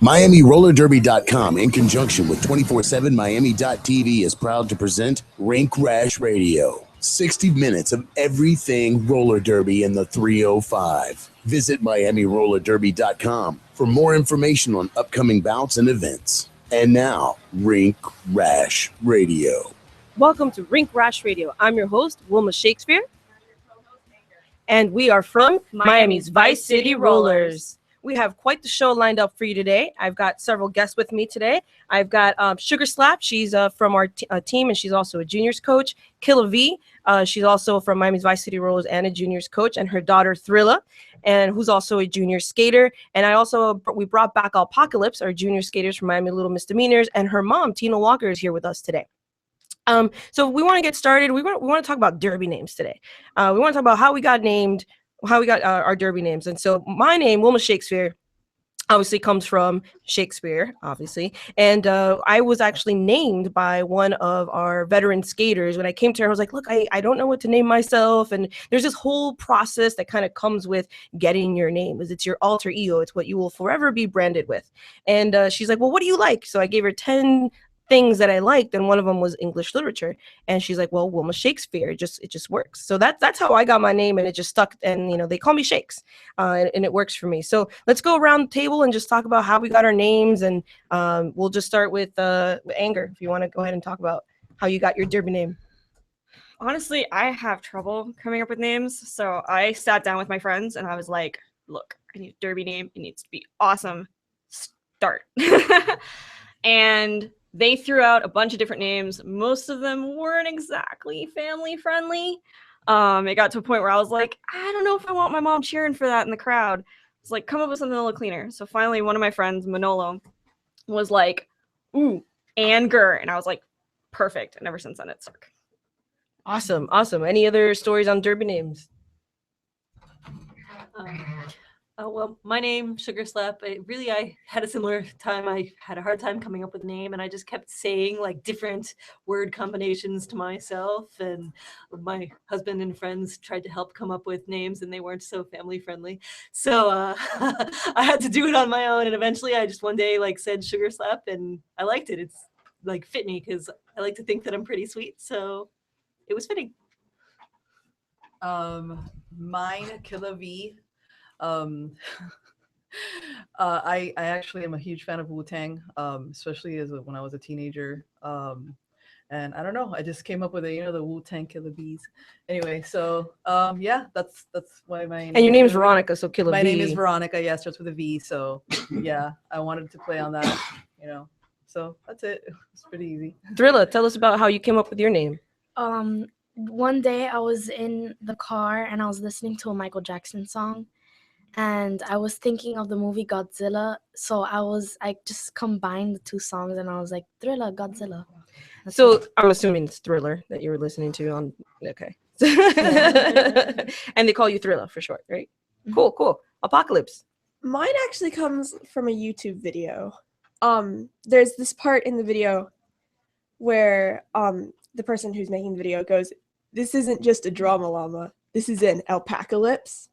MiamiRollerDerby.com, in conjunction with 247Miami.tv, is proud to present Rink, Rash Radio. 60 minutes of everything roller derby in the 305. Visit MiamiRollerDerby.com for more information on upcoming bouts and events. And now, Rink, Rash Radio. Welcome to Rink, Rash Radio. I'm your host, Wilma Shakespeare. And we are from Miami's Vice City Rollers. We have quite the show lined up for you today. I've got several guests with me today. I've got Sugar Slap. She's from our team, and she's also a juniors coach. Killa V. She's also from Miami's Vice City Rollers and a juniors coach. And her daughter, Thrilla, and who's also a junior skater. And we brought back Apocalypse, our junior skaters from Miami Little Misdemeanors. And her mom, Tina Walker, is here with us today. So we want to get started. We want to talk about derby names today. We want to talk about how we got named, how we got our derby names. And so my name, Wilma Shakespeare, obviously comes from Shakespeare, obviously. And I was actually named by one of our veteran skaters. When I came to her, I was like, look, I don't know what to name myself. And there's this whole process that kind of comes with getting your name. It's your alter ego. It's what you will forever be branded with. And she's like, well, what do you like? So I gave her 10 things that I liked, and one of them was English literature. And she's like, well, Wilma Shakespeare, it just works. So that's how I got my name, and it just stuck. And they call me Shakes, and it works for me. So let's go around the table and just talk about how we got our names. And we'll just start with Anger, if you want to go ahead and talk about how you got your derby name. Honestly, I have trouble coming up with names, so I sat down with my friends and I was like, look, I need a derby name. It needs to be awesome. Start. And they threw out a bunch of different names. Most of them weren't exactly family friendly. It got to a point where I was like, I don't know if I want my mom cheering for that in the crowd. It's like, come up with something a little cleaner. So finally, one of my friends, Manolo, was like, ooh, Anger. And I was like, perfect. And ever since then, it stuck. Awesome. Any other stories on derby names? Well, my name, Sugar Slap, I had a similar time. I had a hard time coming up with a name, and I just kept saying like different word combinations to myself. And my husband and friends tried to help come up with names, and they weren't so family friendly. So I had to do it on my own. And eventually I just one day said Sugar Slap, and I liked it. It's fit me because I like to think that I'm pretty sweet. So it was fitting. Mine, Killa V. I actually am a huge fan of Wu-Tang, especially when I was a teenager. And I don't know, I just came up with it, the Wu-Tang Killa Bees. Anyway, so yeah, that's why my name. And your name's Veronica, so Killa My V. name is Veronica, yeah, starts with a V. So yeah, I wanted to play on that, So that's it. It's pretty easy. Thrilla, tell us about how you came up with your name. One day I was in the car and I was listening to a Michael Jackson song. And I was thinking of the movie Godzilla, so I just combined the two songs, and I was like, Thriller, Godzilla. So I'm assuming it's Thriller that you were listening to on. Okay. And they call you Thriller for short, right? Mm-hmm. Cool. Apocalypse. Mine actually comes from a YouTube video. There's this part in the video where the person who's making the video goes, "This isn't just a drama llama. This is an alpacalypse."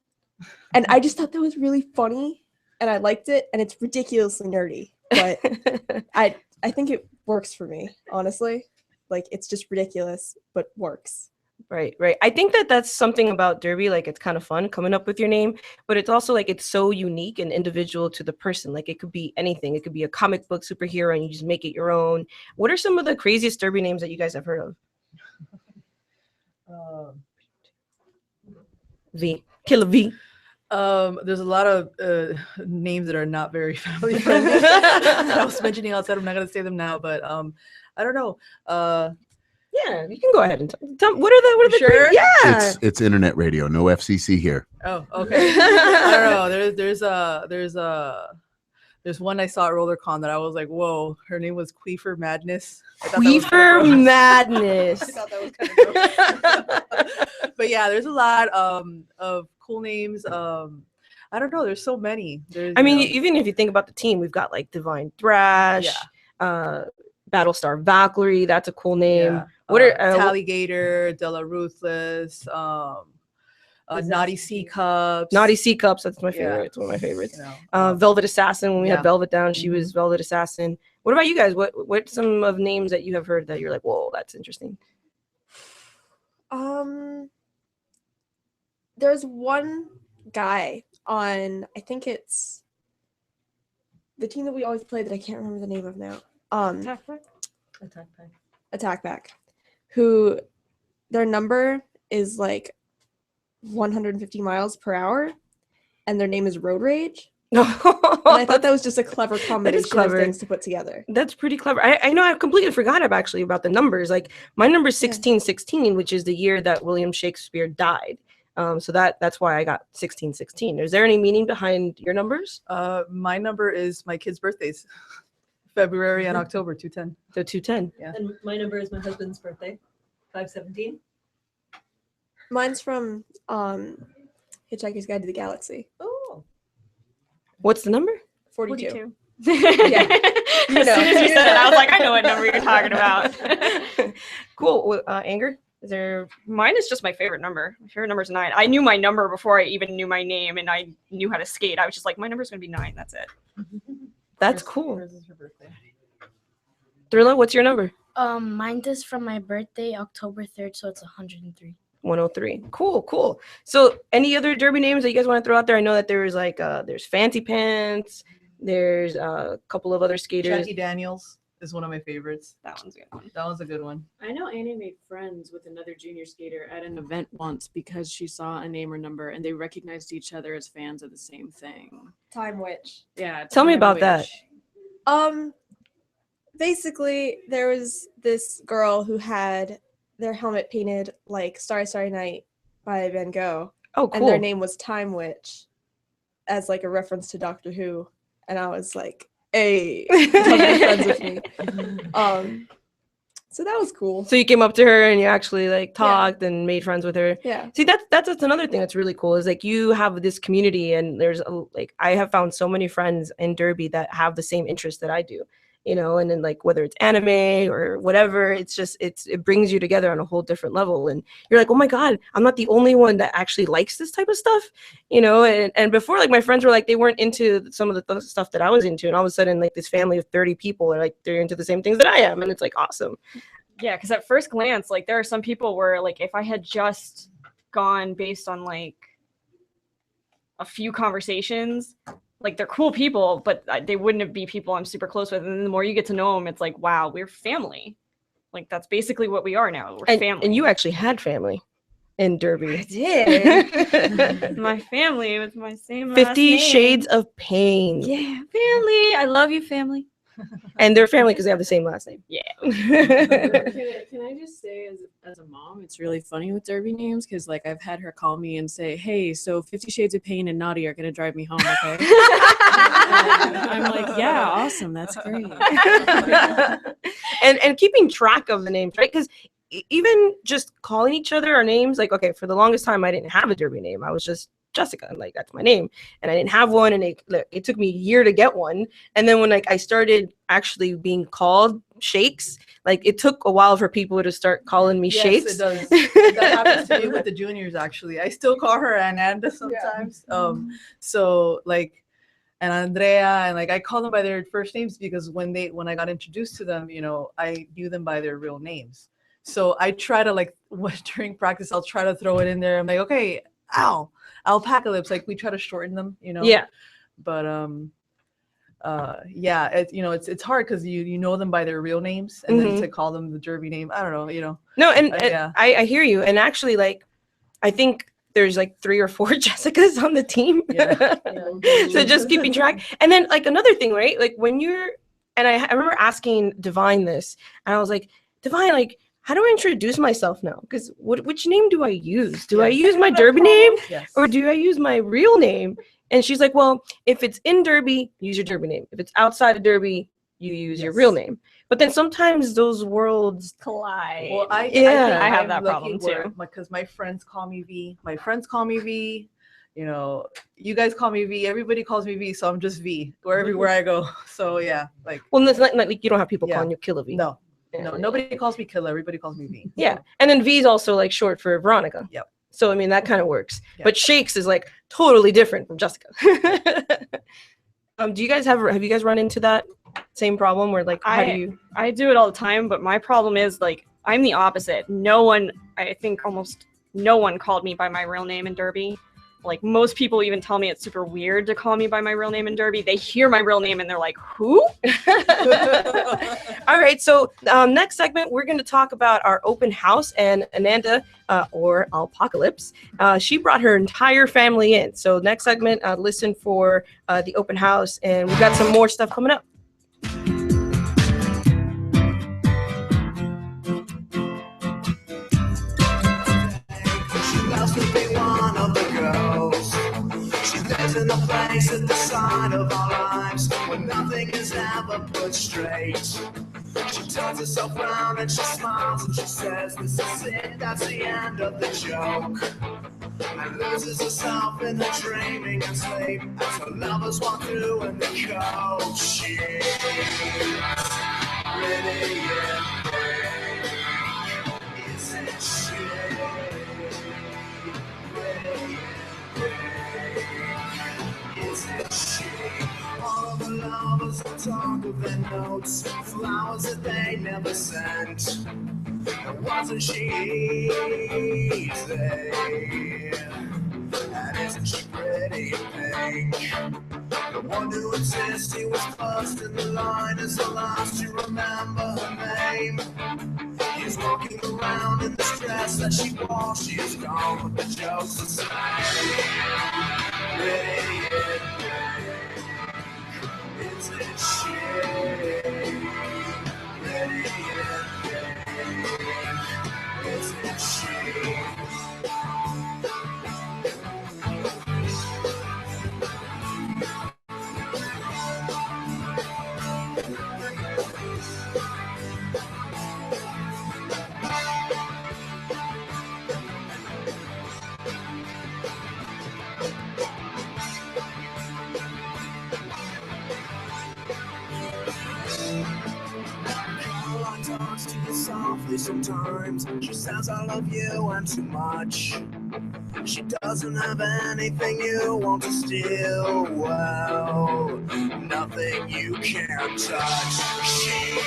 And I just thought that was really funny, and I liked it, and it's ridiculously nerdy, but I think it works for me, honestly. It's just ridiculous, but works. Right. I think that's something about derby. It's kind of fun coming up with your name, but it's also it's so unique and individual to the person. It could be anything. It could be a comic book superhero, and you just make it your own. What are some of the craziest derby names that you guys have heard of? V. Killa V. There's a lot of names that are not very family friendly. I was mentioning outside. I'm not gonna say them now, but I don't know. Yeah, you can go ahead and tell. What are the sure? Yeah, It's internet radio. No FCC here. Oh, okay. I don't know. There's one I saw at RollerCon that I was like, whoa. Her name was Queefer Madness. Queefer Madness. I thought that was kind of gross. But yeah, there's a lot of cool names. I don't know. There's so many. Even if you think about the team, we've got Divine Thrash, Battlestar Valkyrie. That's a cool name. Yeah. Tallygator, Della Ruthless. Naughty C Cups. Naughty C Cups. That's my Yeah. favorite. It's one of my favorites. You know, Velvet Assassin. When we yeah. had Velvet down, she was Velvet Assassin. What about you guys? What some of names that you have heard that you're like, whoa, that's interesting? There's one guy on, I think it's the team that we always play that I can't remember the name of now. Attack Pack. Who their number is like 150 miles per hour, and their name is Road Rage. And I thought that was just a clever combination clever. of things to put together. That's pretty clever. I know I completely forgot actually about the numbers. Like my number is 1616, which is the year that William Shakespeare died. So that's why I got 1616. Is there any meaning behind your numbers? My number is my kids' birthdays, February and October, 210. So 210. Yeah. And my number is my husband's birthday, 517. Mine's from Hitchhiker's Guide to the Galaxy. Oh. What's the number? 42. Yeah. As soon as you said it, I was like, I know what number you're talking about. Cool. Anger? Is there? Mine is just my favorite number. My favorite number is 9. I knew my number before I even knew my name, and I knew how to skate. I was just like, my number's gonna be 9. That's it. That's cool. Hers is her birthday. Thrilla, what's your number? Mine is from my birthday, October 3rd, so it's 103. 103. Cool. So any other derby names that you guys want to throw out there? I know that there's like there's Fancy Pants, there's a couple of other skaters. Jackie Daniels is one of my favorites. That one's a good one. That one's a good one. I know Annie made friends with another junior skater at an event once because she saw a name or number and they recognized each other as fans of the same thing. Time Witch. Yeah. Tell me Time about that. Witch. Basically, there was this girl who had their helmet painted like Starry Starry Night by Van Gogh. Oh, cool. And their name was Time Witch as like a reference to Doctor Who. And I was like, hey, come be friends with me. So that was cool. So you came up to her and you actually like talked and made friends with her. Yeah. See, that's another thing that's really cool is like you have this community and there's like I have found so many friends in Derby that have the same interests that I do. You know, and then like whether it's anime or whatever, it's just it brings you together on a whole different level. And you're like, oh my God, I'm not the only one that actually likes this type of stuff, you know. And before, like my friends were like they weren't into some of the stuff that I was into, and all of a sudden, like this family of 30 people are like they're into the same things that I am, and it's like awesome. Yeah, because at first glance, like there are some people where like if I had just gone based on like a few conversations. Like they're cool people, but they wouldn't be people I'm super close with. And then the more you get to know them, it's like, wow, we're family. Like that's basically what we are now. We're family. And you actually had family in Derby. I did. My family with my same last 50 name. Shades of Pain. Yeah, family. I love you, family. And they're family because they have the same last name. Yeah. Can I just say, as a mom, it's really funny with Derby names because, like, I've had her call me and say, "Hey, so 50 Shades of Pain and Naughty are gonna drive me home, okay?" And I'm like, "Yeah, awesome, that's great." and keeping track of the names, right? Because even just calling each other our names, like, okay, for the longest time, I didn't have a Derby name. I was just Jessica, and like that's my name, and I didn't have one, and it took me a year to get one. And then when like I started actually being called Shakes, like it took a while for people to start calling me Shakes. It does. That happens to me with the juniors actually. I still call her Ananda sometimes. So like and Andrea, and like I call them by their first names because when I got introduced to them, you know, I knew them by their real names. So I try to like during practice, I'll try to throw it in there. I'm like, okay, Alpacalypse, like we try to shorten them, you know. Yeah. But yeah, it's hard because you know them by their real names, and then to call them the Derby name, I don't know, you know. No, and yeah. I hear you, and actually, like, I think there's like 3 or 4 Jessicas on the team. Yeah. So just keeping track, and then like another thing, right? Like when you're, and I remember asking Divine this, and I was like, Divine, like, how do I introduce myself now? Because which name do I use? Do I use my Derby name, Yes. or do I use my real name? And she's like, well, if it's in Derby, use your Derby name. If it's outside of Derby, you use your real name. But then sometimes those worlds collide. Well, I have that I'm problem lucky where- too. because my friends call me V. My friends call me V. You know, you guys call me V. Everybody calls me V, so I'm just V everywhere I go. So yeah, like. Well, it's not like you don't have people Yeah. calling you Killer V. No, Yeah. no, nobody calls me Killer. Everybody calls me V. Yeah, and then V is also like short for Veronica. Yep. So I mean that kind of works. Yeah. But Shakes is like totally different from Jessica. Do you guys have you guys run into that same problem where like how do you? I do it all the time, but my problem is like I'm the opposite. I think almost no one called me by my real name in Derby. Like most people even tell me it's super weird to call me by my real name in Derby. They hear my real name and they're like, who? All right, so next segment, we're going to talk about our open house, and Ananda, or Apocalypse, she brought her entire family in. So next segment, listen for the open house, and we've got some more stuff coming up. In a place at the side of our lives where nothing is ever put straight. She turns herself round and she smiles and she says, this is it, that's the end of the joke. And loses herself in her dreaming and sleep as her lovers walk through in the coach. She's really isn't she? All of the lovers talk of their notes, flowers that they never sent. And wasn't she easy? And isn't she pretty in pink? The one who insists he was first in the line is the last to remember her name. He's walking around in this dress that she wore. She is gone with the jokes to say. Isn't she? Isn't she? Talks to you softly sometimes. She says I love you and too much. She doesn't have anything you want to steal. Well, nothing you can't touch. She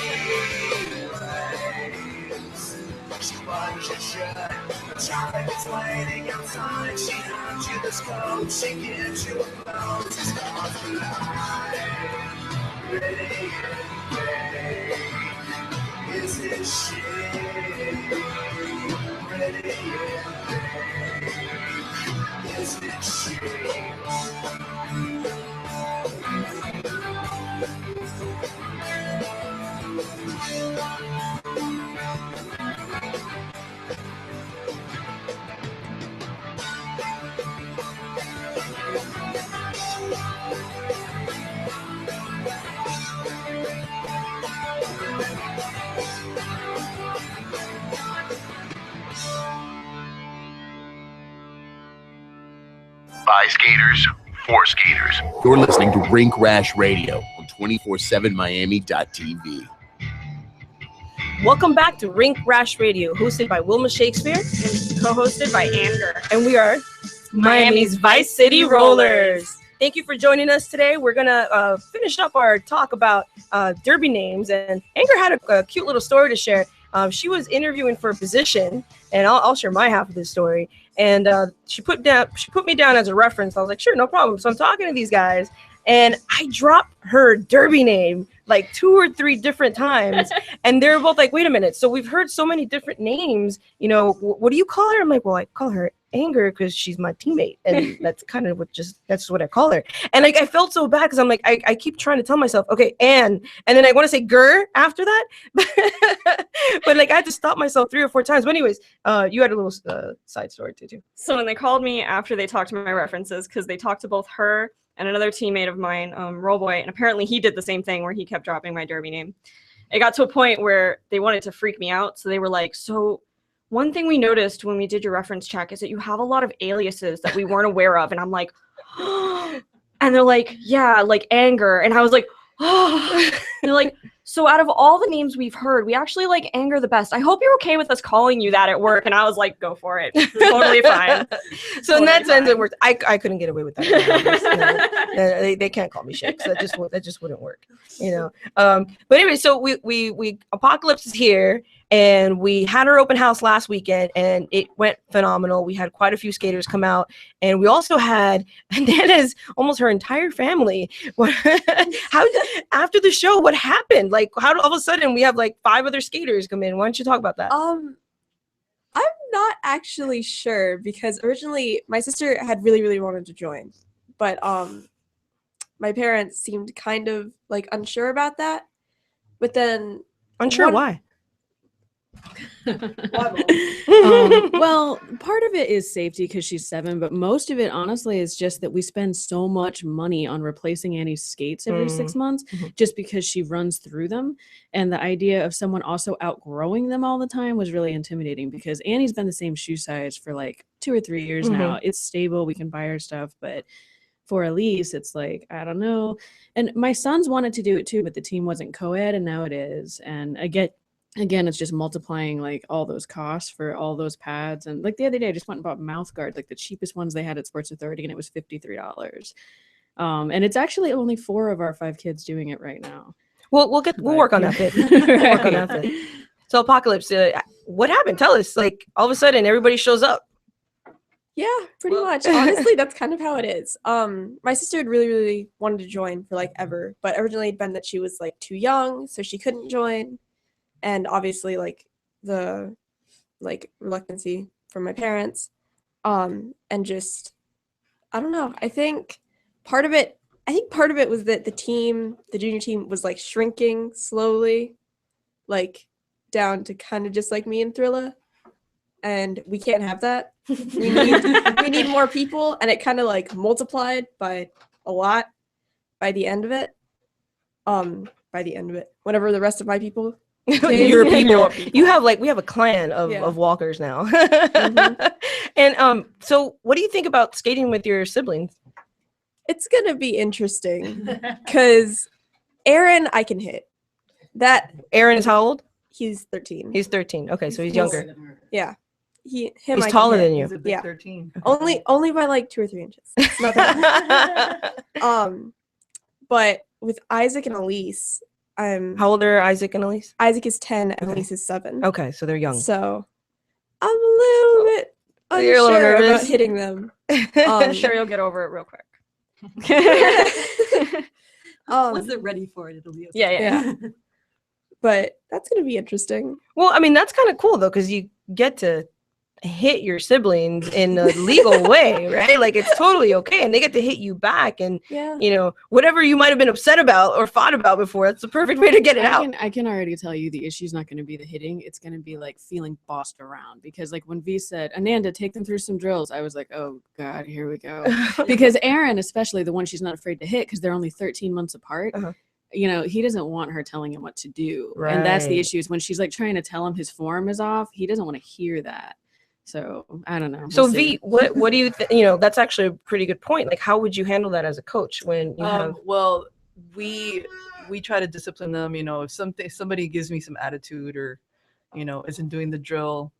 waits. She buttons your shirt. The traffic is waiting outside. She hands you this coat. She gives you a blow. She starts to lie. Pretty. Isn't she pretty? Isn't she? By skaters, for skaters. You're listening to Rink Rash Radio on 247miami.tv. Welcome back to Rink Rash Radio, hosted by Wilma Shakespeare And co-hosted by Anger. and we are Miami's Vice City Rollers. Thank you for joining us today. We're gonna finish up our talk about derby names, and Anger had a cute little story to share. She was interviewing for a position, and I'll share my half of this story. And she put me down as a reference. I was like, sure, no problem. So I'm talking to these guys, and I dropped her derby name like 2 or 3 different times, and they're both like, wait a minute. So we've heard so many different names. You know, what do you call her? I'm like, well, I call her Anger because she's my teammate, and that's kind of that's what I call her. And like I felt so bad because I'm like I keep trying to tell myself, okay, and then I want to say Gur after that, but like I had to stop myself 3 or 4 times. But anyways, you had a little side story too. So when they called me after they talked to my references, because they talked to both her and another teammate of mine, Rollboy, and apparently he did the same thing where he kept dropping my derby name. It got to a point where they wanted to freak me out, so they were like, so one thing we noticed when we did your reference check is that you have a lot of aliases that we weren't aware of. And I'm like, oh. And they're like, yeah, like Anger. And I was like, oh. They're like, So out of all the names we've heard, we actually like Anger the best. I hope you're okay with us calling you that at work. And I was like, go for it. Totally fine. So in that sense, fine. it worked. I couldn't get away with that. In my office, you know. They can't call me Shakes. That just wouldn't work. You know. But anyway, so we Apocalypse is here, and we had our open house last weekend, and it went phenomenal. We had quite a few skaters come out, and we also had Nana's almost her entire family. After the show, what happened? Like, how all of a sudden we have like 5 other skaters come in? Why don't you talk about that? I'm not actually sure, because originally my sister had really wanted to join, but my parents seemed kind of like unsure about that. But then Unsure why? Well, part of it is safety because she's 7, but most of it, honestly, is just that we spend so much money on replacing Annie's skates every 6 months just because she runs through them. And the idea of someone also outgrowing them all the time was really intimidating because Annie's been the same shoe size for like 2 or 3 years now. It's stable. We can buy her stuff, but for Elise, it's like, I don't know. And my sons wanted to do it too, but the team wasn't co-ed, and now it is. And again, it's just multiplying like all those costs for all those pads. And like the other day, I just went and bought mouth guards, like the cheapest ones they had at Sports Authority, and it was $53. And it's actually only 4 of our 5 kids doing it right now. We'll work on that bit. We'll work on that bit. So Apocalypse, what happened? Tell us. Like all of a sudden, everybody shows up. Yeah, pretty much. Honestly, that's kind of how it is. My sister had really wanted to join for like ever, but originally it'd been that she was like too young, so she couldn't join. And obviously like the like reluctancy from my parents. And just I don't know. I think part of it was that the junior team was like shrinking slowly, like down to kind of just like me and Thrilla. And we can't have that. We need more people, and it kind of like multiplied by a lot by the end of it. Whenever the rest of my people Your people. We have a clan of walkers now. And so what do you think about skating with your siblings? It's gonna be interesting because Aaron I can hit. That Aaron is how old? He's 13. He's 13. Okay, so he's younger. Yeah. He's I taller than you. He's a big 13. Only by like 2 or 3 inches. It's not that much. But with Isaac and Elise, how old are Isaac and Elise? Isaac is 10 and Elise is 7. Okay, so they're young. So I'm a little bit unsure about hitting them. I'm sure you'll get over it real quick. Once they're ready for it, it'll be okay. Yeah. But that's gonna be interesting. Well, I mean, that's kind of cool though, because you get to hit your siblings in a legal way, right? Like it's totally okay, and they get to hit you back, and you know, whatever you might have been upset about or fought about before, that's the perfect way to get it out. I can already tell you the issue's not going to be the hitting. It's going to be like feeling bossed around, because like when V said, Ananda, take them through some drills, I was like, oh God, here we go. Because Aaron, especially the one she's not afraid to hit, because they're only 13 months apart, you know, he doesn't want her telling him what to do. Right. And that's the issue, is when she's like trying to tell him his form is off, he doesn't want to hear that. So I don't know. So V, what do you you know, that's actually a pretty good point. Like, how would you handle that as a coach when you have? Well, we try to discipline them. You know, if somebody gives me some attitude, or you know, isn't doing the drill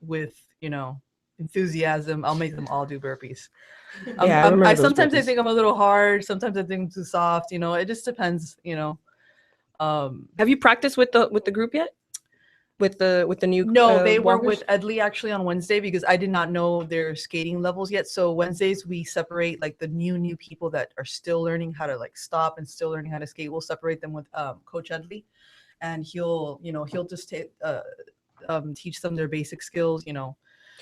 with, you know, enthusiasm, I'll make them all do burpees. I sometimes I think I'm a little hard. Sometimes I think I'm too soft. You know, it just depends. You know. Have you practiced with the group yet? With the new they work with Edley actually on Wednesday, because I did not know their skating levels yet. So Wednesdays we separate like the new people that are still learning how to like stop and still learning how to skate. We'll separate them with Coach Edley, and he'll just teach them their basic skills. You know.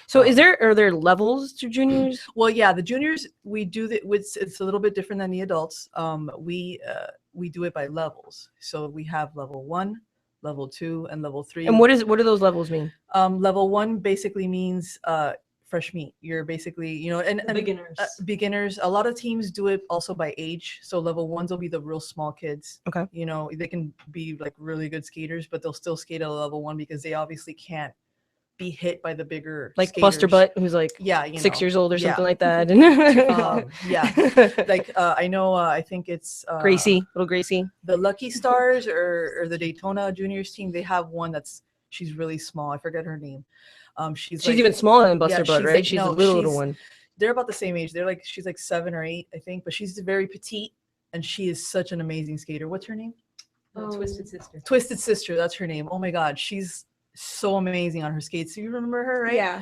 So are there levels to juniors? Well, yeah, the juniors we do it's a little bit different than the adults. We do it by levels. So we have level 1, level 2, and level 3. And what do those levels mean? Level 1 basically means fresh meat. You're basically, you know, and beginners. A lot of teams do it also by age. So level 1s will be the real small kids. Okay. You know, they can be like really good skaters, but they'll still skate at a level 1 because they obviously can't be hit by the bigger like skaters. Buster Butt, who's like 6 years old or something like that. I know. I think it's Gracie, little Gracie. The Lucky Stars or the Daytona Juniors team. They have one she's really small. I forget her name. She's like, even smaller than Buster Butt, right? Like, she's a little one. They're about the same age. She's like 7 or 8, I think, but she's very petite and she is such an amazing skater. What's her name? Twisted Sister. Twisted Sister, that's her name. Oh my God, she's so amazing on her skates. So you remember her, right? Yeah.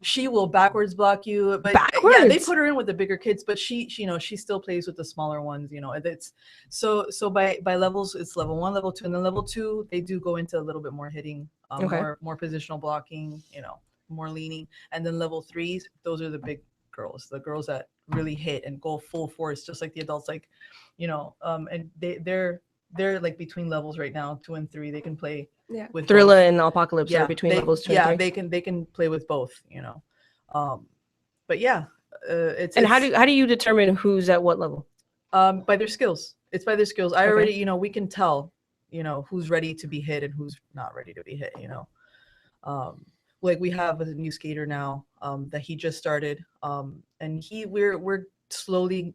She will backwards block you, but backwards? Yeah, they put her in with the bigger kids, but she she still plays with the smaller ones. It's so by levels, it's level 1, level 2, and then level 2 they do go into a little bit more hitting, more positional blocking, more leaning, and then level 3s, those are the big girls, the girls that really hit and go full force, just like the adults, like and they're like between levels right now, 2 and 3. They can play with Thriller both. and Apocalypse are between levels 2 and 3. they can play with both, but yeah, how do you determine who's at what level? By their skills. It's by their skills. I already we can tell who's ready to be hit and who's not ready to be hit. Like we have a new skater now that he just started, and we're slowly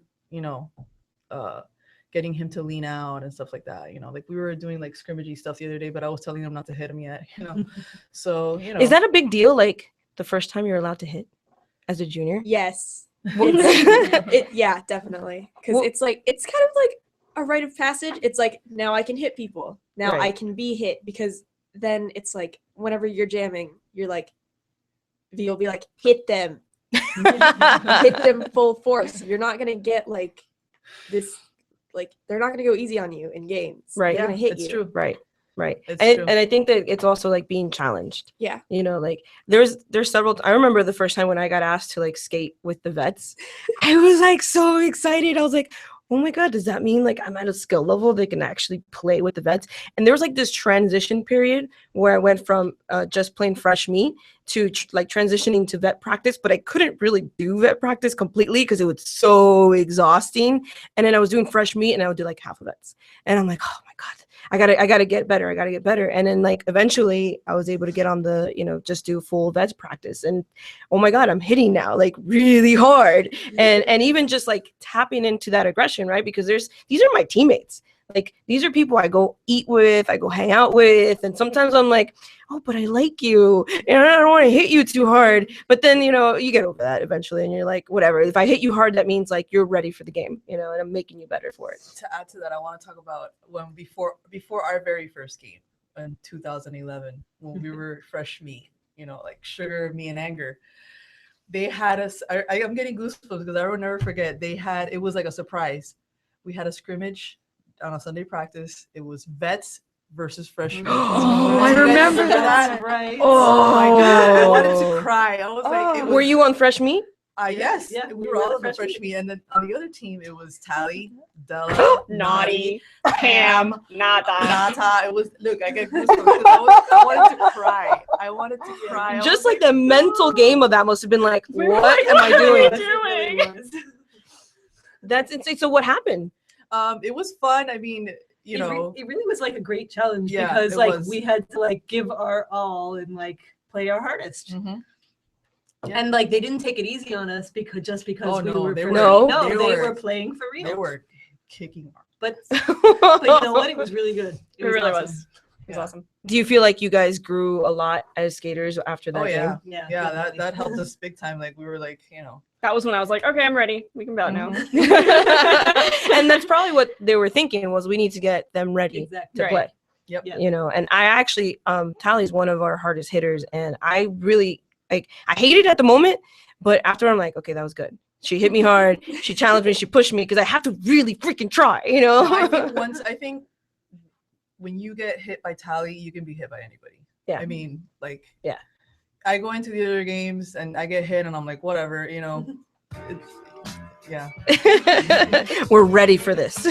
getting him to lean out and stuff like that. Like we were doing like scrimmagey stuff the other day, but I was telling him not to hit him yet. So is that a big deal? Like the first time you're allowed to hit as a junior? Yes. Yeah, definitely. Because it's kind of like a rite of passage. It's like, now I can hit people. Now I can be hit, because then it's like whenever you're jamming, you're like, you'll be like, hit them. Hit them full force. You're not gonna get like this, like they're not gonna go easy on you in games. Right. They're gonna hit you. True. Right. It's And true. I think that it's also like being challenged. Yeah. Like there's several. I remember the first time when I got asked to like skate with the vets, I was like so excited. I was like, oh my God, does that mean like I'm at a skill level that can actually play with the vets? And there was like this transition period where I went from just plain fresh meat to like transitioning to vet practice, but I couldn't really do vet practice completely because it was so exhausting. And then I was doing fresh meat and I would do like half of vets. And I'm like, oh my God, I gotta get better. I gotta get better. And then like eventually I was able to get on the, just do full vets practice. And oh my God, I'm hitting now like really hard. And even just like tapping into that aggression, right? Because these are my teammates. Like these are people I go eat with, I go hang out with. And sometimes I'm like, oh, but I like you and I don't want to hit you too hard. But then, you get over that eventually and you're like, whatever. If I hit you hard, that means like you're ready for the game, and I'm making you better for it. To add to that, I want to talk about when before our very first game in 2011, when we were fresh meat, like Sugar, me, and Anger. They had us. I'm getting goosebumps because I will never forget. It was like a surprise. We had a scrimmage on a Sunday practice. It was vets versus freshmen. Oh, I remember that. Right. Oh my God, I wanted to cry. I was like, were you on fresh meat? Yes, Yeah, we were all on the fresh meat, and then on the other team it was Tally, Della, Naughty, Pam, Nata. It was, look, I get goosebumps because I wanted to cry. I wanted to cry. Just like the mental game of that must have been like, what am I doing? That's insane. So what happened? It was fun. I mean, it really was like a great challenge, Yeah, because it like was. we had to like give our all and like play our hardest. Mm-hmm. Yeah. And like they didn't take it easy on us because we no, were they for were- real. No, they they were were- playing for real. They were kicking. But you know what? It was really good. It really awesome. was. It was awesome. Do you feel like you guys grew a lot as skaters after that Oh yeah, game? yeah. That helped us big time. Like we were like, That was when I was like, okay, I'm ready. We can bow now. And that's probably what they were thinking, was we need to get them ready Exactly. to play. Yep. Yeah. And I actually, Tally's one of our hardest hitters, and I really I hate it at the moment, but after I'm like, okay, that was good. She hit me hard. She challenged me. She pushed me because I have to really freaking try, I think when you get hit by Tally, you can be hit by anybody. Yeah. I mean, like, yeah. I go into the other games and I get hit and I'm like, whatever, yeah. We're ready for this.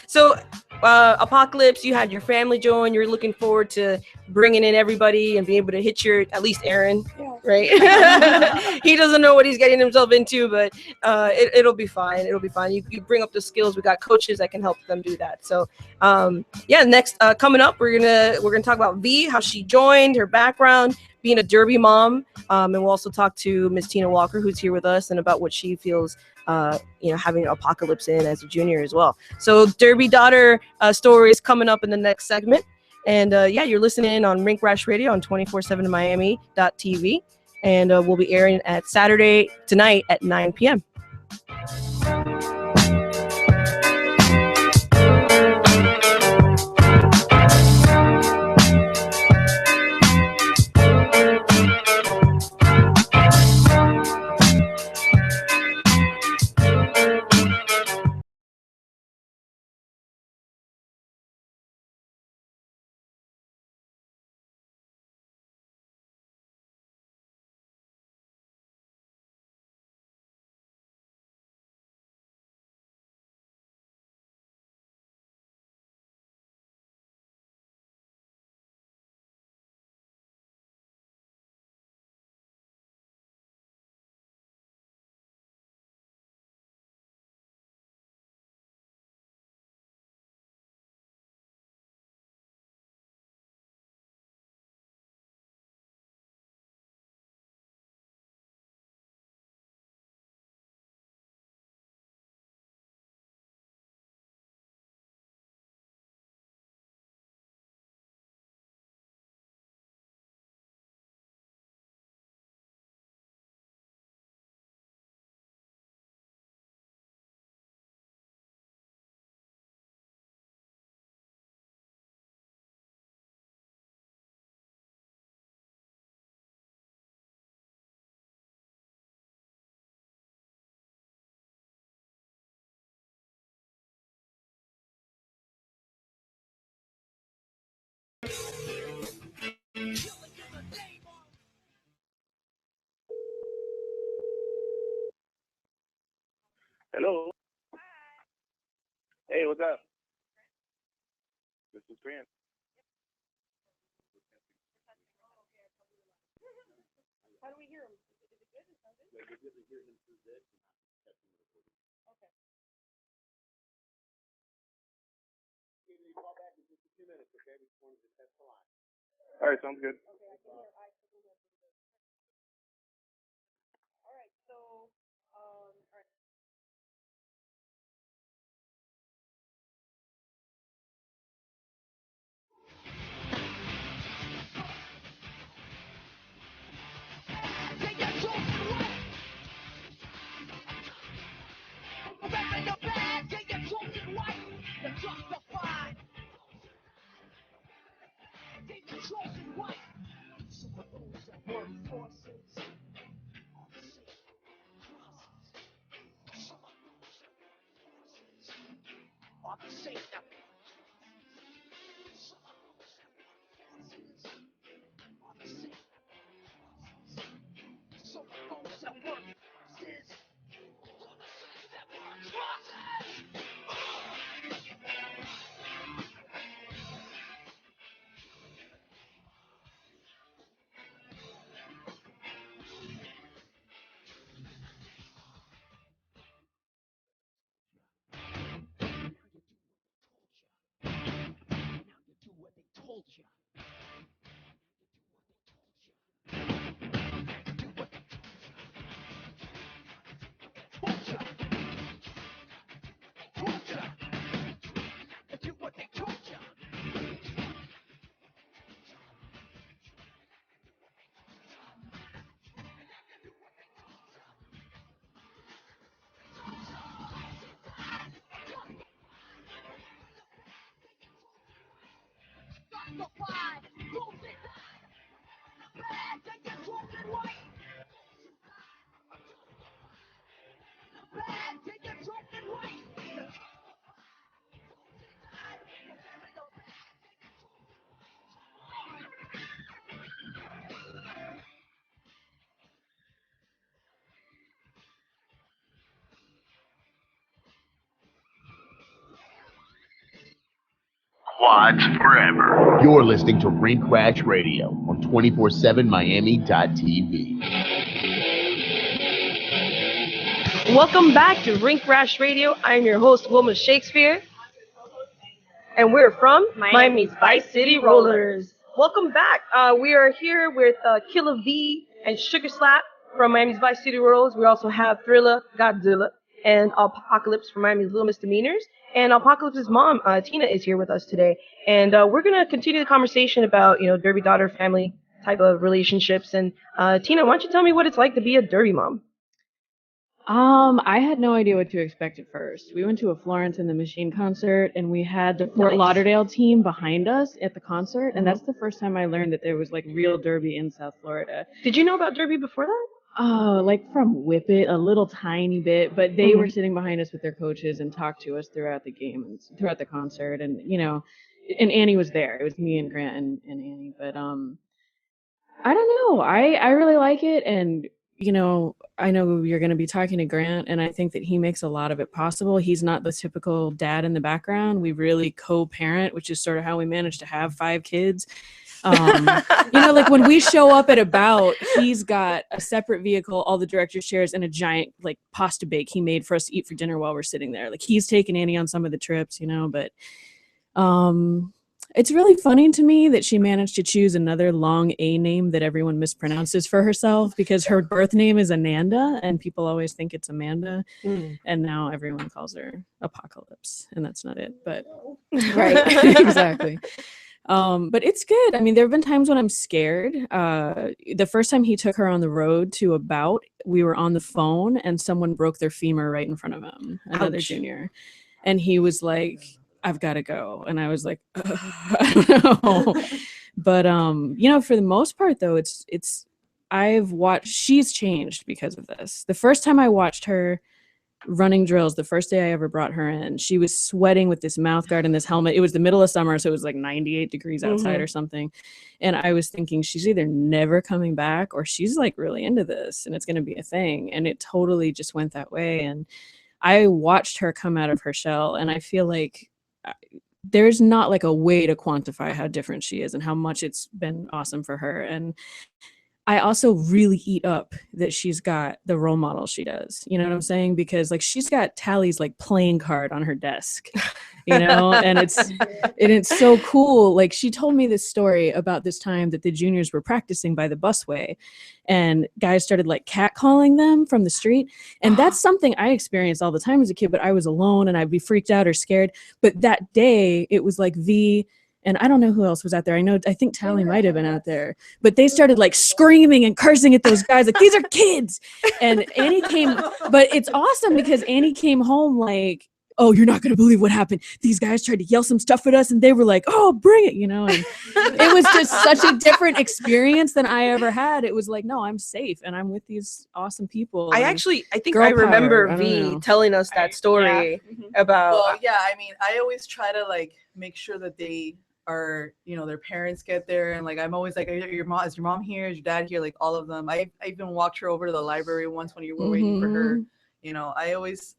So, Apocalypse, you had your family join. You're looking forward to bringing in everybody and being able to hit at least Aaron, right? He doesn't know what he's getting himself into, but it'll be fine. It'll be fine. You bring up the skills. We got coaches that can help them do that. So, next coming up, we're gonna talk about V, how she joined, her background. being a Derby mom. And we'll also talk to Miss Tina Walker, who's here with us, and about what she feels, having Apocalypse in as a junior as well. So Derby daughter stories coming up in the next segment. And you're listening on Rink Rash Radio on 247miami.tv. And we'll be airing at Saturday tonight at 9 p.m. Hello. Hey, what's up? This is Grant. How do we hear him? All right, sounds good. Quads forever. You're listening to Rink Rash Radio on 247miami.tv. Welcome back to Rink Rash Radio. I'm your host, Wilma Shakespeare. And we're from Miami's Vice City Rollers. Welcome back. We are here with Killer V and Sugar Slap from Miami's Vice City Rollers. We also have Thriller, Godzilla, and Apocalypse from Miami's Little Misdemeanors. And Apocalypse's mom, Tina, is here with us today. And we're going to continue the conversation about, Derby daughter family type of relationships. And Tina, why don't you tell me what it's like to be a Derby mom? I had no idea what to expect at first. We went to a Florence and the Machine concert, and we had the Fort Lauderdale team behind us at the concert, and that's the first time I learned that there was like real Derby in South Florida. Did you know about Derby before that? Oh, like from Whip It, a little tiny bit, but they were sitting behind us with their coaches and talked to us throughout the game and throughout the concert, and and Annie was there. It was me and Grant and Annie, but I don't know. I really like it, and I know you're going to be talking to Grant, and I think that he makes a lot of it possible. He's not the typical dad in the background. We really co-parent, which is sort of how we managed to have 5 kids. Like when we show up at About, he's got a separate vehicle, all the director's chairs, and a giant like pasta bake he made for us to eat for dinner while we're sitting there. Like he's taken Annie on some of the trips, but it's really funny to me that she managed to choose another long A name that everyone mispronounces for herself, because her birth name is Ananda and people always think it's Amanda. And now everyone calls her Apocalypse, and that's not it, but right. Exactly. But it's good. I mean, there have been times when I'm scared. The first time he took her on the road to About, we were on the phone and someone broke their femur right in front of him, another junior. And he was like, I've got to go. And I was like, I don't know. But, for the most part, though, she's changed because of this. The first time I watched her running drills, the first day I ever brought her in, she was sweating with this mouth guard and this helmet. It was the middle of summer, so it was like 98 degrees outside or something. And I was thinking, she's either never coming back or she's like really into this and it's going to be a thing. And it totally just went that way. And I watched her come out of her shell, and I feel like there's not like a way to quantify how different she is and how much it's been awesome for her. And I also really eat up that she's got the role model she does. You know what I'm saying? Because like she's got Tally's like playing card on her desk, and it's so cool. Like she told me this story about this time that the juniors were practicing by the busway and guys started like catcalling them from the street. And that's something I experienced all the time as a kid, but I was alone and I'd be freaked out or scared. But that day it was like and I don't know who else was out there. I think Tally might have been out there, but they started like screaming and cursing at those guys. Like, these are kids. And Annie but it's awesome because Annie came home like, oh, you're not going to believe what happened. These guys tried to yell some stuff at us and they were like, oh, bring it, and it was just such a different experience than I ever had. It was like, no, I'm safe and I'm with these awesome people. I think I remember V telling us that story about. Well, yeah, I mean, I always try to like make sure that they are, their parents get there, and like I'm always like, is your mom here? Is your dad here? Like all of them. I even walked her over to the library once when you were waiting for her. I always,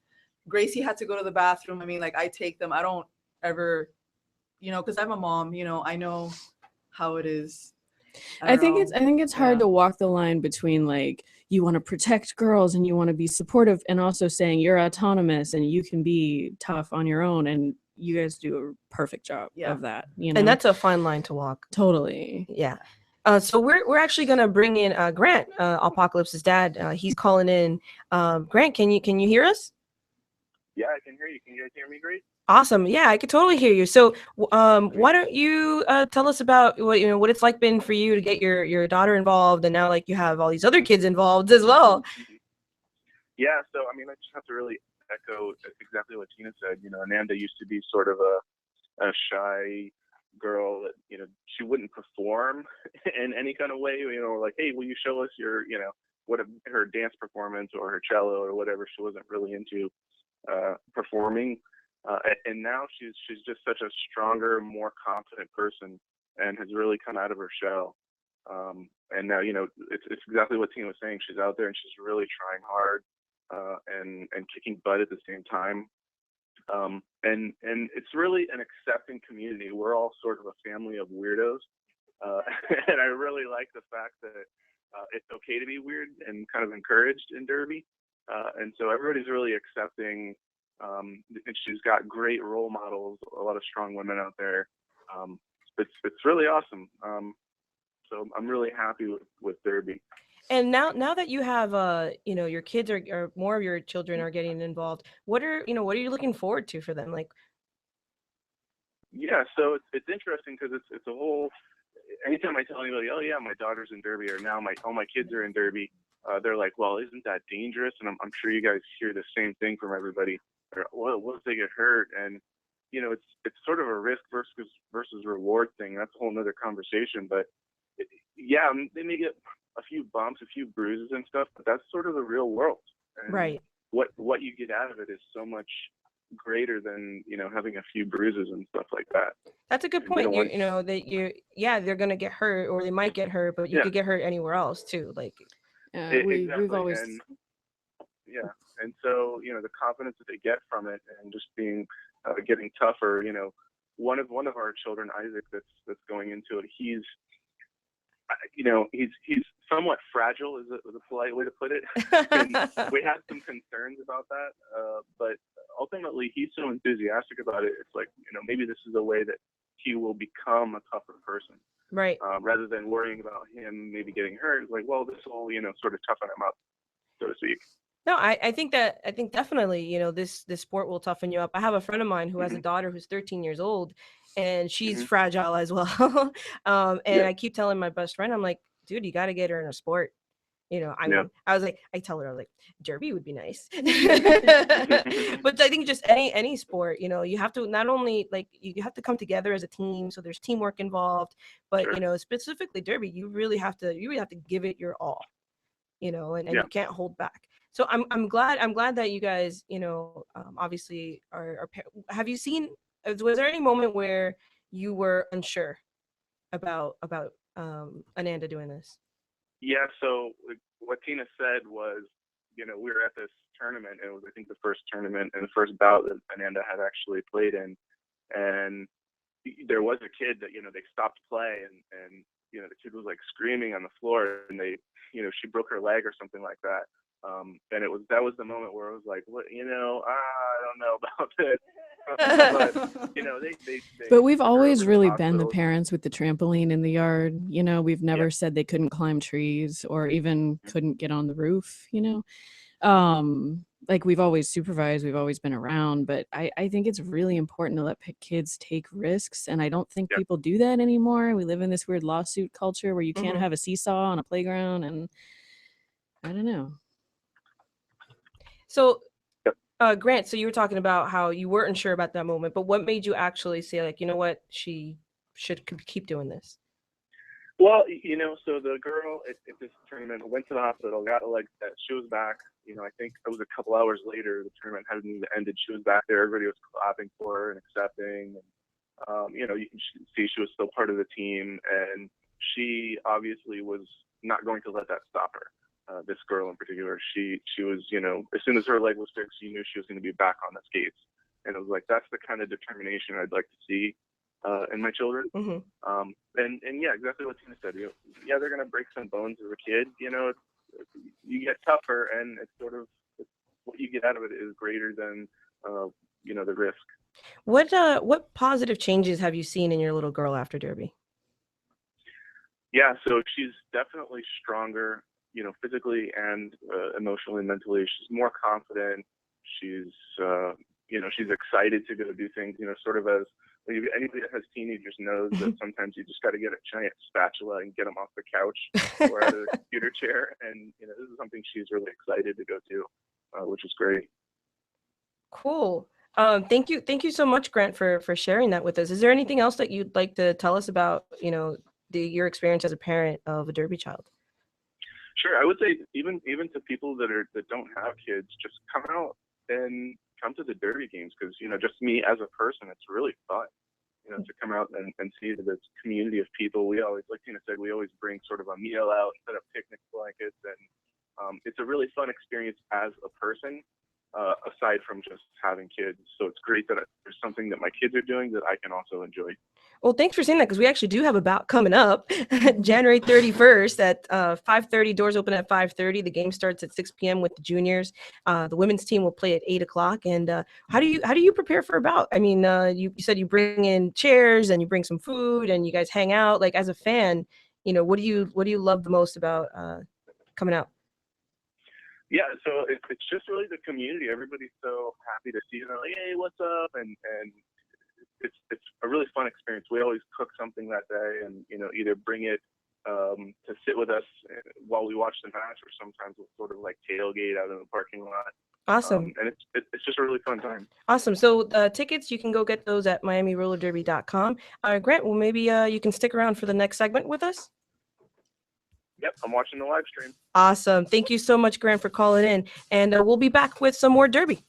Gracie had to go to the bathroom. I mean, like I take them. I don't ever, because I'm a mom. I know how it is. I think it's hard to walk the line between like you want to protect girls and you want to be supportive, and also saying you're autonomous and you can be tough on your own, and you guys do a perfect job of that. And that's a fine line to walk. Totally. Yeah. So we're actually gonna bring in Grant, Apocalypse's dad. He's calling in. Grant, can you hear us? Yeah, I can hear you. Can you guys hear me great? Awesome. Yeah, I could totally hear you. So why don't you tell us about what it's like been for you to get your daughter involved, and now like you have all these other kids involved as well. Yeah, so I mean, I just have to really echo exactly what Tina said. Ananda used to be sort of a shy girl that, she wouldn't perform in any kind of way, like, hey, will you show us your, her dance performance or her cello or whatever. She wasn't really into performing. And now she's just such a stronger, more confident person and has really come out of her shell. And now, it's exactly what Tina was saying. She's out there and she's really trying hard. And kicking butt at the same time. And it's really an accepting community. We're all sort of a family of weirdos. And I really like the fact that it's okay to be weird and kind of encouraged in Derby. And so everybody's really accepting. And she's got great role models, a lot of strong women out there, it's really awesome. So I'm really happy with Derby. And now that you have your kids or more of your children are getting involved, what are you looking forward to for them? Like, Yeah, so it's interesting because it's a whole. Anytime I tell anybody, oh yeah, my daughter's in Derby, or now all my kids are in Derby, they're like, well, isn't that dangerous? And I'm sure you guys hear the same thing from everybody. Or, well, what if they get hurt? And it's sort of a risk versus reward thing. That's a whole nother conversation. But yeah, they may get a few bumps, a few bruises and stuff, but that's sort of the real world. And right. What you get out of it is so much greater than having a few bruises and stuff like that. That's a good point. They're gonna get hurt, or they might get hurt, but you could get hurt anywhere else too. Like, we've always and so the confidence that they get from it, and just getting tougher. One of our children, Isaac, that's going into it. He's somewhat fragile, is a polite way to put it. And we had some concerns about that, but ultimately he's so enthusiastic about it. It's like, maybe this is a way that he will become a tougher person, right? Rather than worrying about him maybe getting hurt. It's like, well, this will sort of toughen him up, so to speak. No, I think definitely, this sport will toughen you up. I have a friend of mine who has a daughter who's 13 years old, and she's fragile as well. I keep telling my best friend, I'm like, dude, you got to get her in a sport. I mean, I tell her, I was like, Derby would be nice. But I think just any sport, you have to not only you have to come together as a team, so there's teamwork involved, but specifically Derby, you really have to give it your all, and you can't hold back. So I'm glad that you guys, obviously are. Have you seen? Was there any moment where you were unsure about Ananda doing this? Yeah. So what Tina said was, we were at this tournament. It was, I think, the first tournament and the first bout that Ananda had actually played in, and there was a kid that they stopped play, and the kid was like screaming on the floor, and she broke her leg or something like that. And that was the moment where I was like, what, I don't know about this. But we've always really been the parents with the trampoline in the yard. We've never said they couldn't climb trees or even couldn't get on the roof. We've always supervised, we've always been around, but I think it's really important to let kids take risks, and I don't think people do that anymore. We live in this weird lawsuit culture where you can't have a seesaw on a playground, and I don't know. So Grant, so you were talking about how you weren't sure about that moment, but what made you actually say, like, you know what, she should keep doing this? Well, so the girl at this tournament went to the hospital, got a leg set. She was back. I think it was a couple hours later. The tournament hadn't even ended. She was back there. Everybody was clapping for her and accepting. And, you can see she was still part of the team. And she obviously was not going to let that stop her. This girl in particular, she was, as soon as her leg was fixed, she knew she was going to be back on the skates. And it was like, that's the kind of determination I'd like to see in my children. And yeah, exactly what Tina said. Yeah, they're going to break some bones as a kid. You get tougher, and it's sort of what you get out of it is greater than the risk. What positive changes have you seen in your little girl after Derby? Yeah, so she's definitely stronger, physically and emotionally, mentally. She's more confident. She's she's excited to go do things. Sort of as anybody that has teenagers knows that sometimes you just got to get a giant spatula and get them off the couch or out of the computer chair. And this is something she's really excited to go do, which is great. Cool. Thank you so much, Grant, for sharing that with us. Is there anything else that you'd like to tell us about your experience as a parent of a Derby child? Sure. I would say even to people that don't have kids, just come out and come to the Derby games, because just me as a person, it's really fun. To come out and see this community of people. We always, like Tina said, we always bring sort of a meal out and set up picnic blankets, and it's a really fun experience as a person. aside from just having kids. So it's great that there's something that my kids are doing that I can also enjoy. Well, thanks for saying that, because we actually do have a bout coming up January 31st at 5:30. Doors open at 5:30. The game starts at 6 p.m. with the juniors. The women's team will play at 8 o'clock. And how do you prepare for a bout? I mean, you said you bring in chairs and you bring some food and you guys hang out. Like, as a fan, what do you love the most about coming out? Yeah, so it's just really the community. Everybody's so happy to see you. They're like, hey, what's up? And it's a really fun experience. We always cook something that day, and either bring it to sit with us while we watch the match, or sometimes we'll sort of like tailgate out in the parking lot. Awesome. And it's just a really fun time. Awesome. So tickets, you can go get those at MiamiRollerDerby.com. Grant, well, maybe you can stick around for the next segment with us. Yep, I'm watching the live stream. Awesome. Thank you so much, Grant, for calling in. And we'll be back with some more Derby.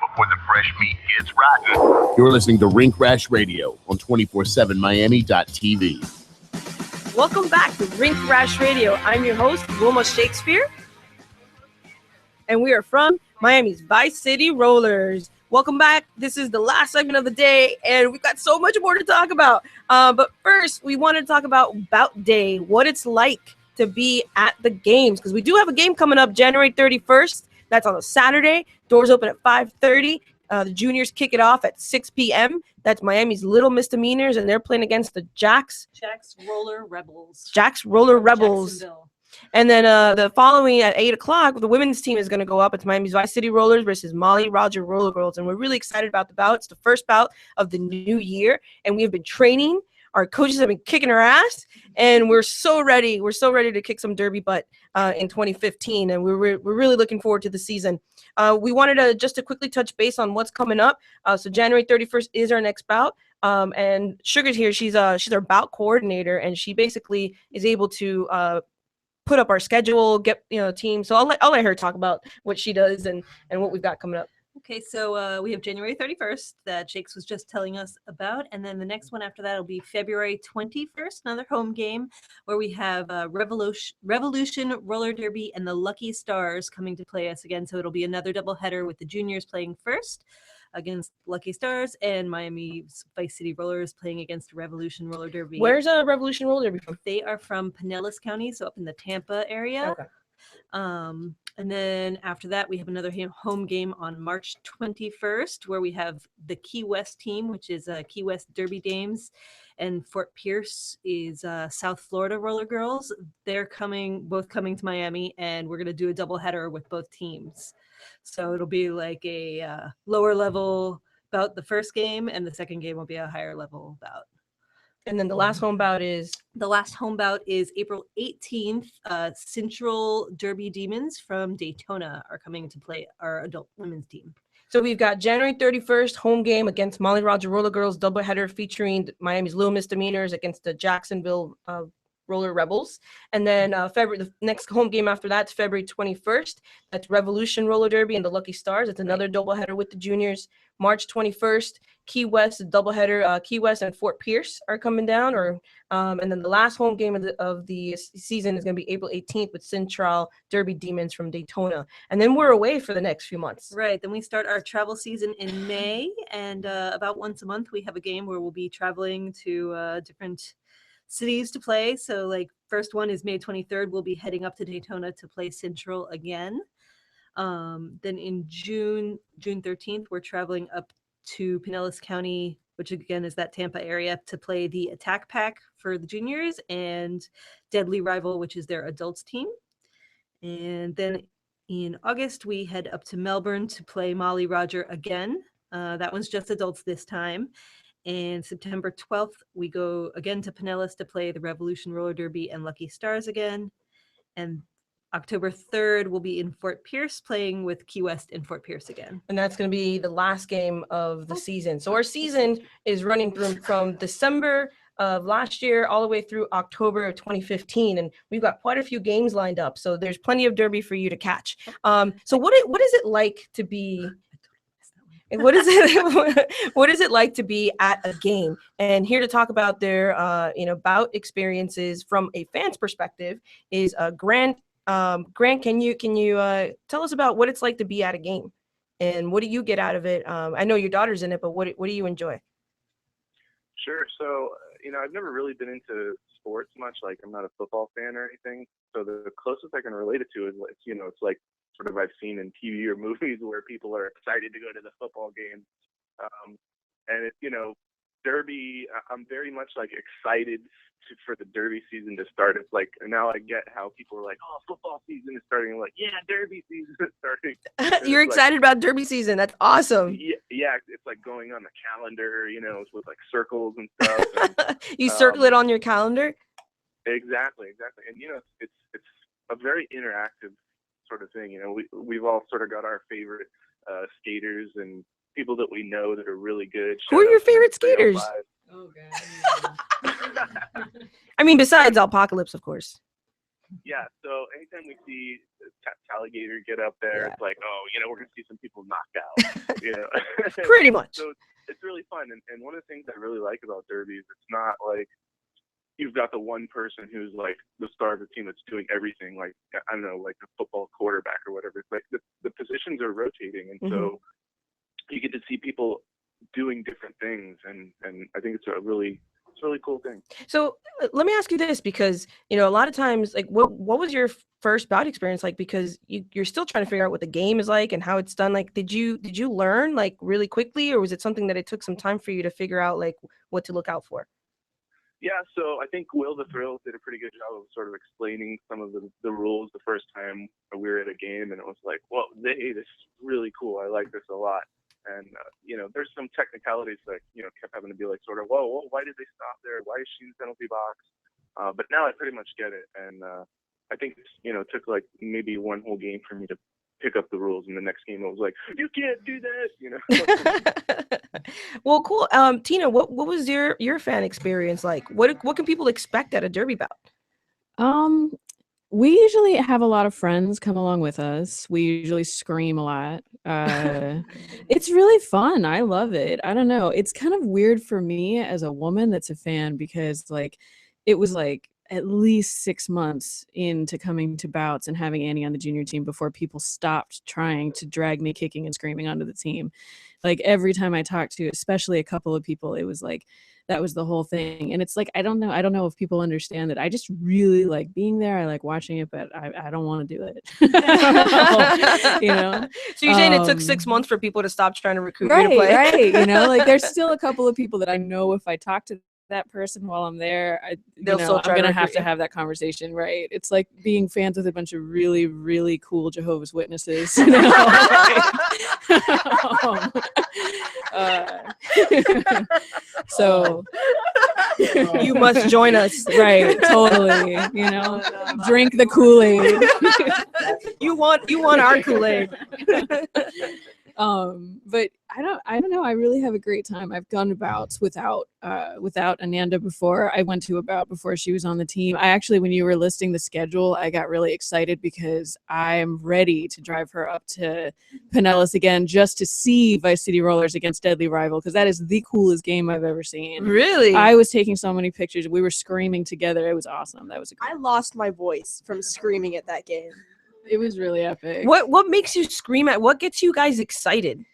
Before the fresh meat gets rotten. You're listening to Rink Rash Radio on 247miami.tv. Welcome back to Rink Rash Radio. I'm your host, Wilma Shakespeare. And we are from Miami's Vice City Rollers. Welcome back. This is the last segment of the day, and we've got so much more to talk about. But first, we want to talk about Bout Day, what it's like to be at the games, because we do have a game coming up January 31st. That's on a Saturday. Doors open at 5:30. The juniors kick it off at 6 p.m. That's Miami's Little Misdemeanors, and they're playing against the Jack's Roller Rebels. Jack's Roller Rebels. Jacksonville. And then the following at 8 o'clock, the women's team is going to go up. It's Miami's Vice City Rollers versus Molly Roger Roller Girls. And we're really excited about the bout. It's the first bout of the new year. And we have been training. Our coaches have been kicking our ass. And we're so ready. We're so ready to kick some derby butt in 2015. And we're really looking forward to the season. We wanted to just to quickly touch base on what's coming up. So January 31st is our next bout. And Sugar's here. She's our bout coordinator. And she basically is able to put up our schedule, get team. So I'll let her talk about what she does and what we've got coming up. Okay, so we have January 31st that Shakes was just telling us about, and then the next one after that will be February 21st, another home game where we have Revolution Roller Derby and the Lucky Stars coming to play us again. So it'll be another doubleheader with the juniors playing first against Lucky Stars and Miami's Vice City Rollers playing against Revolution Roller Derby. Where's Revolution Roller Derby from? They are from Pinellas County, so up in the Tampa area. Okay. And then after that, we have another home game on March 21st, where we have the Key West team, which is Key West Derby Dames, and Fort Pierce is South Florida Roller Girls. They're both coming to Miami, and we're going to do a doubleheader with both teams. So it'll be like a lower level bout the first game, and the second game will be a higher level bout. And then the last home bout is? The last home bout is April 18th. Central Derby Demons from Daytona are coming to play our adult women's team. So we've got January 31st home game against Molly Roger Roller Girls, doubleheader featuring Miami's Little Misdemeanors against the Jacksonville Roller Rebels. And then the next home game after that's February 21st. That's Revolution Roller Derby and the Lucky Stars. It's another doubleheader with the juniors. March 21st, Key West, doubleheader. Key West and Fort Pierce are coming down. And then the last home game of the season is going to be April 18th with Central Derby Demons from Daytona. And then we're away for the next few months. Right. Then we start our travel season in May. And about once a month, we have a game where we'll be traveling to different cities to play. So like first one is May 23rd. We'll be heading up to Daytona to play Central again. Then in June 13th, we're traveling up to Pinellas County, which again is that Tampa area, to play the Attack Pack for the juniors and Deadly Rival, which is their adults team. And then in August, we head up to Melbourne to play Molly Roger again. That one's just adults this time. And September 12th, we go again to Pinellas to play the Revolution Roller Derby and Lucky Stars again. And October 3rd, we'll be in Fort Pierce playing with Key West and Fort Pierce again. And that's going to be the last game of the season. So our season is running from December of last year all the way through October of 2015. And we've got quite a few games lined up. So there's plenty of derby for you to catch. So what is it like to be... What is it like to be at a game? And here to talk about their bout experiences from a fan's perspective is Grant. Grant, can you tell us about what it's like to be at a game, and what do you get out of it? I know your daughter's in it, but what do you enjoy? Sure. So I've never really been into sports much. Like I'm not a football fan or anything. So the closest I can relate it to is it's like sort of I've seen in TV or movies where people are excited to go to the football game. And it's, Derby, I'm very much like excited for the Derby season to start. It's like, now I get how people are like, oh, football season is starting. I'm like, yeah, Derby season is starting. You're excited about Derby season. That's awesome. Yeah, it's like going on the calendar, with like circles and stuff. And, you circle it on your calendar? Exactly. And, it's a very interactive sort of thing. We've all sort of got our favorite skaters and people that we know that are really good. Who are your favorite skaters? Oh god. I mean, besides Apocalypse, of course. Yeah. So anytime we see Talligator get up there, It's like, oh, we're gonna see some people knocked out. Pretty much. So it's really fun. And one of the things I really like about Derby is it's not like you've got the one person who's like the star of the team that's doing everything, like, I don't know, like the football quarterback or whatever. It's like the positions are rotating. And so you get to see people doing different things. And I think it's a really it's a really cool thing. So let me ask you this, because a lot of times, like, what was your first bout experience like? Because you're still trying to figure out what the game is like and how it's done. Like, did you learn like really quickly, or was it something that it took some time for you to figure out like what to look out for? Yeah, so I think Will the Thrill did a pretty good job of sort of explaining some of the rules the first time we were at a game, and it was like, well, this is really cool. I like this a lot. And, there's some technicalities that, kept having to be like sort of, whoa, why did they stop there? Why is she in the penalty box? But now I pretty much get it. And I think, it took like maybe one whole game for me to pick up the rules. And the next game, I was like, you can't do that, Well, cool. Tina, what was your fan experience like? What can people expect at a derby bout? We usually have a lot of friends come along with us. We usually scream a lot. It's really fun. I love it. I don't know. It's kind of weird for me as a woman that's a fan, because like it was like at least 6 months into coming to bouts and having Annie on the junior team before people stopped trying to drag me kicking and screaming onto the team. Like every time I talked to, especially a couple of people, it was like, that was the whole thing. And it's like, I don't know if people understand that I just really like being there. I like watching it, but I don't want to do it. So you're saying it took 6 months for people to stop trying to recruit you to play? Right. Like there's still a couple of people that I know if I talk to that person while I'm there, I'm gonna have to have that conversation, right? It's like being fans with a bunch of really, really cool Jehovah's Witnesses. So you must join us, right? Totally. Drink the Kool-Aid. You want our Kool-Aid. But I don't know. I really have a great time. I've gone to bouts without Ananda before. I went to a bout before she was on the team. I actually, when you were listing the schedule, I got really excited because I'm ready to drive her up to Pinellas again just to see Vice City Rollers against Deadly Rival, because that is the coolest game I've ever seen. Really? I was taking so many pictures. We were screaming together. It was awesome. That was I lost my voice from screaming at that game. It was really epic. What makes you scream at? What gets you guys excited?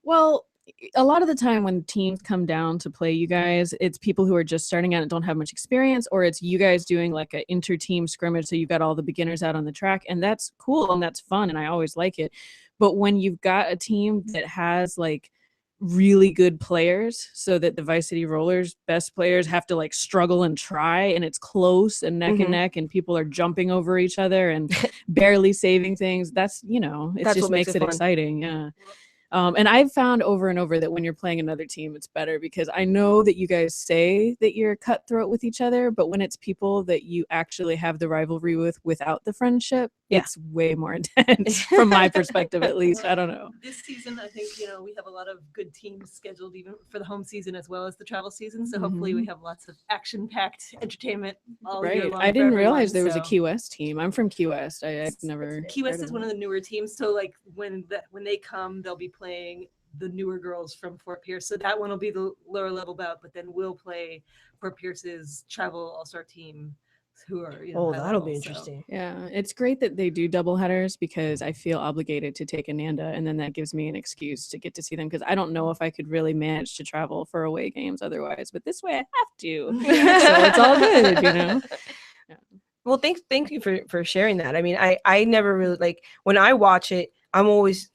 Well, a lot of the time when teams come down to play you guys, it's people who are just starting out and don't have much experience, or it's you guys doing like an inter-team scrimmage, so you've got all the beginners out on the track, and that's cool and that's fun and I always like it. But when you've got a team that has like really good players, so that the Vice City Rollers best players have to like struggle and try, and it's close and neck and neck, and people are jumping over each other and barely saving things, that's just makes it exciting. Yeah. And I've found over and over that when you're playing another team, it's better, because I know that you guys say that you're cutthroat with each other, but when it's people that you actually have the rivalry with without the friendship, it's way more intense from my perspective, at least. I don't know. This season, I think, we have a lot of good teams scheduled even for the home season as well as the travel season. So hopefully we have lots of action-packed entertainment all year long. I didn't realize there was a Key West team. I'm from Key West. I've never. Key West is one of the newer teams. So like when they come, they'll be playing the newer girls from Fort Pierce. So that one will be the lower level bout, but then we'll play Fort Pierce's travel all-star team, who are that'll be interesting. Yeah, it's great that they do double headers, because I feel obligated to take Ananda, and then that gives me an excuse to get to see them, because I don't know if I could really manage to travel for away games otherwise, but this way I have to. So it's all good, Yeah. Well, thank you for sharing that. I mean, I never really, like, when I watch it, I always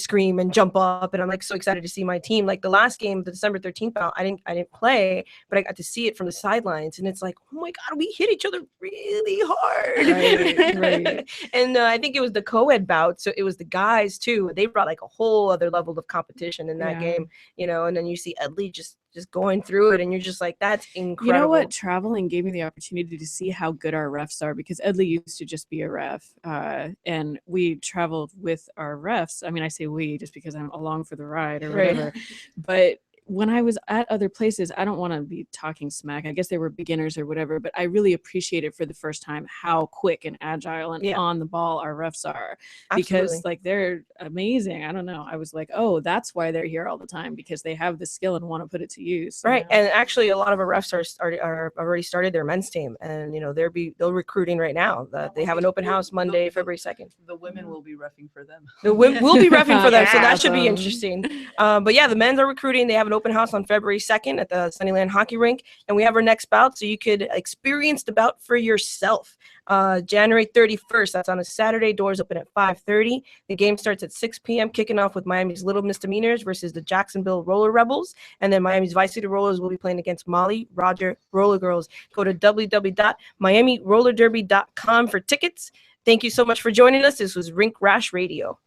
scream and jump up, and I'm like so excited to see my team. Like the last game, the December 13th bout, I didn't play, but I got to see it from the sidelines, and it's like, oh my God, we hit each other really hard. Right. And I think it was the co-ed bout, so it was the guys too. They brought like a whole other level of competition in that game, and then you see Edley just going through it, and you're just like, that's incredible. You know what? Traveling gave me the opportunity to see how good our refs are, because Edley used to just be a ref, and we traveled with our refs. I mean, I say we just because I'm along for the ride or whatever, but when I was at other places, I don't want to be talking smack. I guess they were beginners or whatever, but I really appreciated for the first time how quick and agile and on the ball our refs are. Absolutely. Because like they're amazing. I don't know. I was like, oh, that's why they're here all the time, because they have the skill and want to put it to use. Right. And actually a lot of our refs are already started their men's team, and they're recruiting right now. They have an open house Monday, February 2nd. The women will be reffing for them. The women will be reffing for them, so that should be interesting. But yeah, the men's are recruiting. They have an open house on February 2nd at the Sunnyland Hockey Rink, and we have our next bout so you could experience the bout for yourself. January 31st, that's on a Saturday. Doors open at 5:30. The game starts at 6 p.m., kicking off with Miami's Little Misdemeanors versus the Jacksonville Roller Rebels, and then Miami's Vice City Rollers will be playing against Molly Roger Roller Girls. Go to www.miamirollerderby.com for tickets. Thank you so much for joining us. This was Rink Rash Radio.